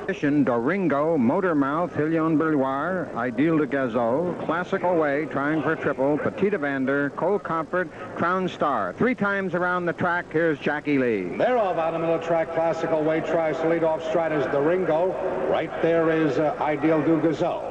Doringo, Motormouth, Hillion Bouilloire, Ideal de Gazelle, Classical Way, trying for triple, Petite Evander, Cole Comfort, Crown Star. 3 times around the track, here's Jackie Lee. They're off on the middle track. Classical Way tries to lead off. Stride is Doringo. Right there is Ideal du Gazelle.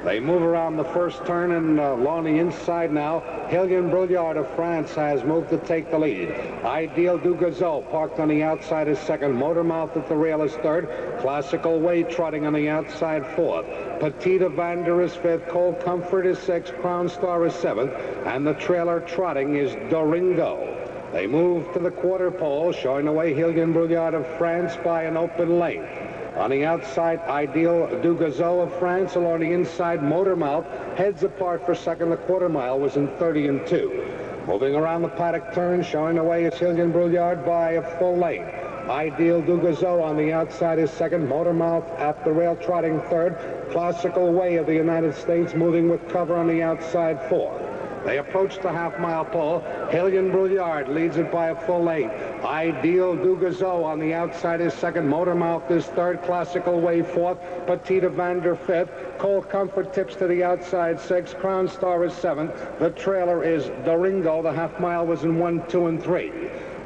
They move around the first turn and along the inside now. Hillion Bouilloire of France has moved to take the lead. Ideal du Gazelle parked on the outside is second. Motormouth at the rail is third. Classical Way trotting on the outside fourth. Petite Evander is fifth. Cole Comfort is sixth. Crown Star is seventh. And the trailer trotting is Doringo. They move to the quarter pole, showing the way Hillion Bouilloire of France by an open length. On the outside, Ideal du Gazelle of France. Along the inside, Motormouth heads apart for second. The quarter mile was in 30 and 2. Moving around the paddock turn, showing the way is Hillion Bouilloire by a full length. Ideal du Gazelle on the outside is second. Motormouth at the rail trotting third. Classical Way of the United States moving with cover on the outside fourth. They approach the half-mile pole. Hillion Bouilloire leads it by a full length. Ideal du Gazelle on the outside is second. Motormouth is third. Classical Way fourth. Petite Evander fifth. Cole Comfort tips to the outside sixth. Crown Star is seventh. The trailer is Doringo. The half-mile was in 1, 2, and 3.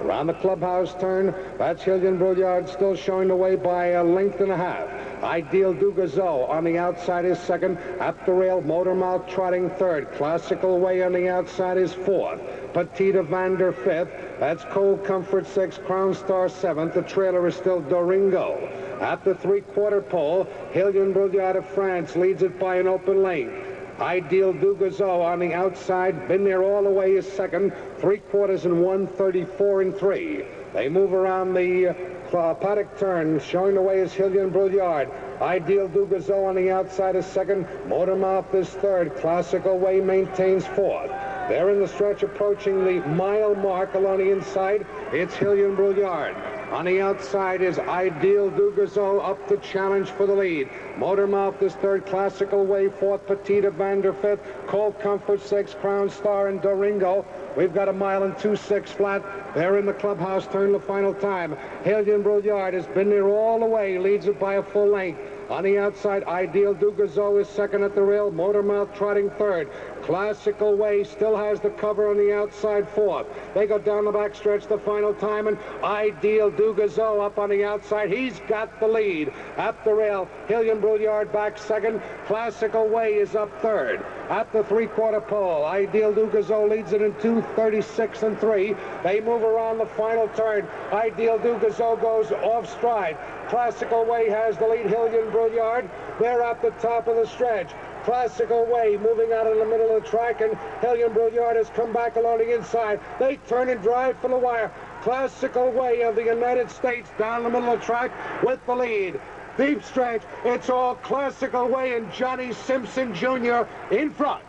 Around the clubhouse turn, that's Hillion Bouilloire still showing the way by a length and a half. Ideal du Gazelle on the outside is second. At the rail, Motormouth trotting third. Classical Way on the outside is fourth. Petite Evander fifth. That's Cole Comfort sixth. Crown Star seventh. The trailer is still Doringo. At the three-quarter pole, Hillion Bouilloire of France leads it by an open length. Ideal du Gazelle on the outside, been there all the way, is second. 3/4 in 1:34 and 3. They move around the paddock turn, showing the way is Hillion Bouilloire. Ideal du Gazelle on the outside is second. Motormouth is third. Classical Way maintains fourth. They're in the stretch approaching the mile mark along the inside. It's Hillion Bouilloire. On the outside is Ideal du Gazelle up to challenge for the lead. Motormouth is third. Classical Way fourth. Petite Evander fifth. Cole Comfort sixth. Crown Star and Doringo. We've got a mile and 2.6 flat. They're in the clubhouse turn the final time. Hillion Bouilloire has been there all the way. Leads it by a full length. On the outside, Ideal du Gazelle is second at the rail. Motormouth trotting third. Classical Way still has the cover on the outside fourth. They go down the back stretch the final time, and Ideal du Gazelle up on the outside. He's got the lead. At the rail, Hillion Bouilloire back second. Classical Way is up third. At the three-quarter pole, Ideal du Gazelle leads it in 2:36 and 3. They move around the final turn. Ideal du Gazelle goes off stride. Classical Way has the lead. Hillion Bouilloire, they're at the top of the stretch. Classical Way moving out in the middle of the track, and Hillion Bouilloire has come back along the inside. They turn and drive for the wire. Classical Way of the United States down the middle of the track with the lead. Deep stretch, it's all Classical Way and Johnny Simpson Jr. in front.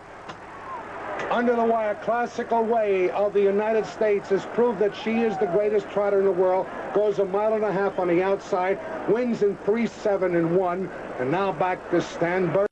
Under the wire, Classical Way of the United States has proved that she is the greatest trotter in the world. Goes a mile and a half on the outside, wins in 3, 7, and 1, and now back to Stan Burke.